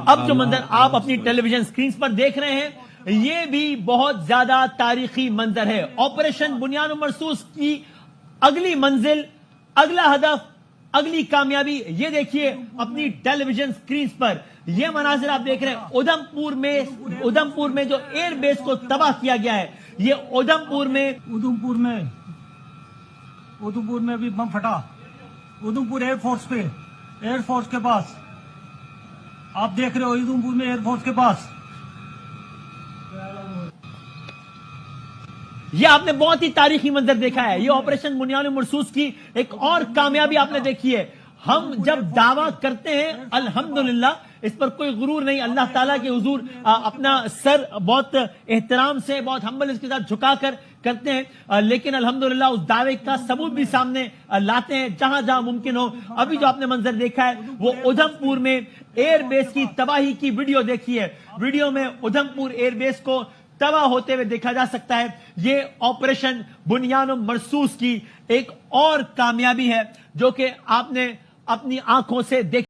اب جو منظر آپ اپنی ٹیلی ویژن سکرینز پر دیکھ رہے ہیں یہ بھی بہت زیادہ تاریخی منظر ہے۔ آپریشن بنیان مرصوص کی اگلی منزل، اگلا ہدف، اگلی کامیابی، یہ دیکھیے اپنی ٹیلی ویژن سکرینز پر۔ یہ مناظر آپ دیکھ رہے ہیں ادھمپور میں جو ایئر بیس کو تباہ کیا گیا ہے۔ یہ ادھمپور میں بھی بم پھٹا، ادھمپور ایئر فورس کے پاس آپ دیکھ رہے ہو، ادھمپور میں ایئر فورس کے پاس۔ یہ آپ نے بہت ہی تاریخی منظر دیکھا ہے۔ یہ آپریشن بنیان مرصوص کی ایک اور کامیابی آپ نے دیکھی ہے۔ ہم جب دعویٰ کرتے ہیں الحمدللہ، اس پر کوئی غرور نہیں، اللہ تعالیٰ کے حضور اپنا سر بہت احترام سے، بہت ہمبل اس کے ساتھ جھکا کر کرتے ہیں، لیکن الحمدللہ اس دعوے کا ثبوت بھی سامنے لاتے ہیں جہاں جہاں ممکن ہو۔ ابھی جو آپ نے منظر دیکھا ہے وہ ادھمپور میں ایئر بیس کی تباہی کی ویڈیو دیکھی ہے۔ ویڈیو میں ادھمپور ایئر بیس کو تباہ ہوتے ہوئے دیکھا جا سکتا ہے۔ یہ آپریشن بنیان مرصوص کی ایک اور کامیابی ہے جو کہ آپ نے اپنی آنکھوں سے دیکھ